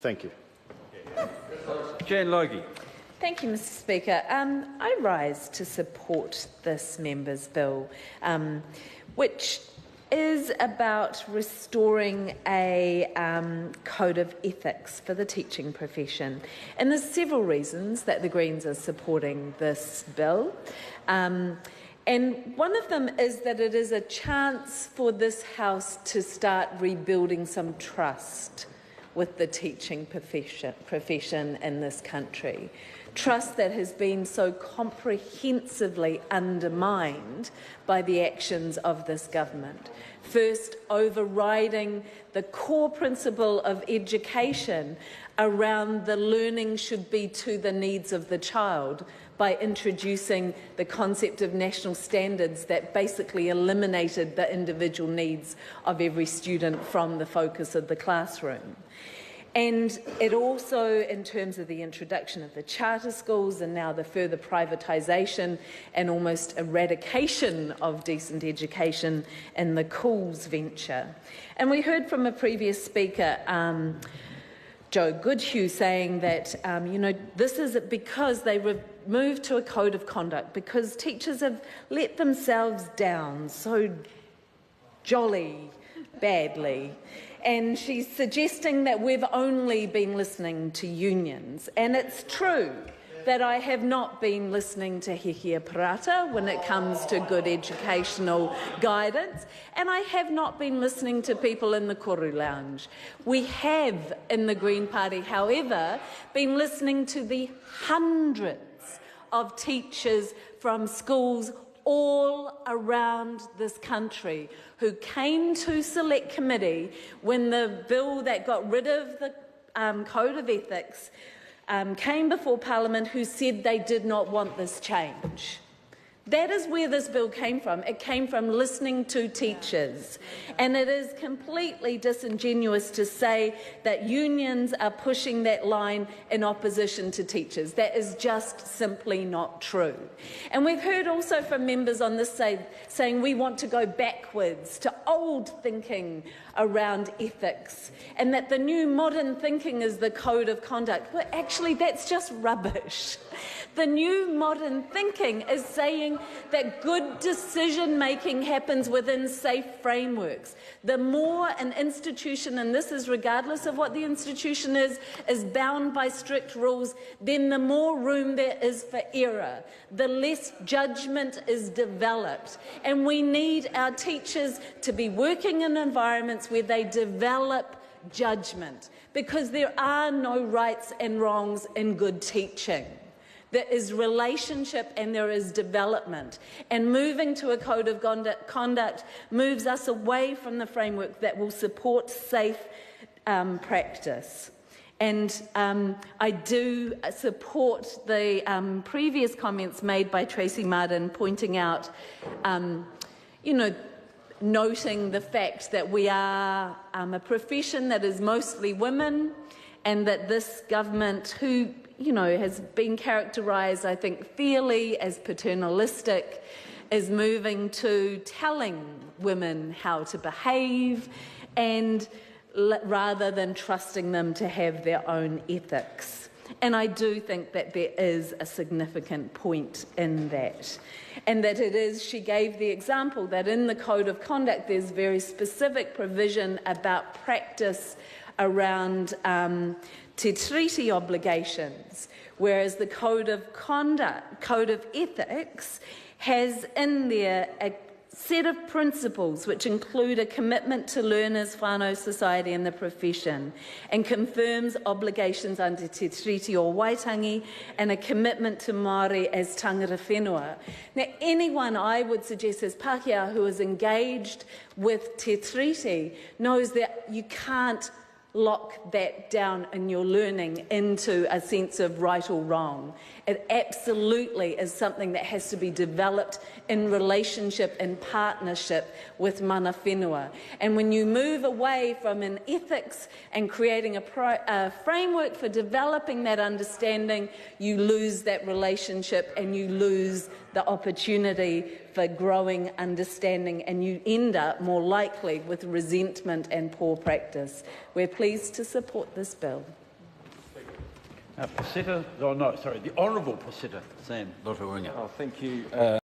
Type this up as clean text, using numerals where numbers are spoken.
Thank you. Jan Logie. Thank you, Mr Speaker. I rise to support this member's bill, which is about restoring a code of ethics for the teaching profession. And there's several reasons that the Greens are supporting this bill. And one of them is that it is a chance for this House to start rebuilding some trust with the teaching profession in this country. Trust that has been so comprehensively undermined by the actions of this government. First, overriding the core principle of education around the learning should be to the needs of the child by introducing the concept of national standards that basically eliminated the individual needs of every student from the focus of the classroom. And it also, in terms of the introduction of the charter schools and now the further privatisation and almost eradication of decent education in the Cools venture. And we heard from a previous speaker, Joe Goodhue, saying that, this is because they moved to a code of conduct because teachers have let themselves down so jolly badly. And she's suggesting that we've only been listening to unions. And it's true that I have not been listening to Hehia Parata when it comes to good educational guidance, and I have not been listening to people in the Koru Lounge. We have, in the Green Party, however, been listening to the hundreds of teachers from schools all around this country who came to Select Committee when the bill that got rid of the Code of Ethics came before Parliament, who said they did not want this change. That is where this bill came from. It came from listening to teachers. And it is completely disingenuous to say that unions are pushing that line in opposition to teachers. That is just simply not true. And we've heard also from members on this side saying we want to go backwards to old thinking around ethics and that the new modern thinking is the code of conduct. Well, actually, that's just rubbish. The new modern thinking is saying that good decision-making happens within safe frameworks. The more an institution, and this is regardless of what the institution is bound by strict rules, then the more room there is for error, the less judgment is developed. And we need our teachers to be working in environments where they develop judgment, because there are no rights and wrongs in good teaching. There is relationship and there is development. And moving to a code of conduct moves us away from the framework that will support safe practice. And I do support the previous comments made by Tracy Martin, pointing out, noting the fact that we are a profession that is mostly women, and that this government, who has been characterised, I think, fairly as paternalistic, is moving to telling women how to behave and rather than trusting them to have their own ethics. And I do think that there is a significant point in that. And that it is, she gave the example that in the Code of Conduct there's very specific provision about practice around te treaty obligations, whereas the Code of Ethics has in there a set of principles which include a commitment to learners, whānau society and the profession, and confirms obligations under te treaty o Waitangi and a commitment to Māori as tangata whenua. Now, anyone, I would suggest, as Pākehā who is engaged with te treaty knows that you can't lock that down in your learning into a sense of right or wrong. It absolutely is something that has to be developed in relationship and partnership with mana whenua. And when you move away from an ethics and creating a framework for developing that understanding, you lose that relationship and you lose the opportunity for growing understanding, and you end up more likely with resentment and poor practice. We're pleased to support this bill. Pasita, oh no, sorry, the Honourable Pasita Sam Lotawinga. Oh, thank you.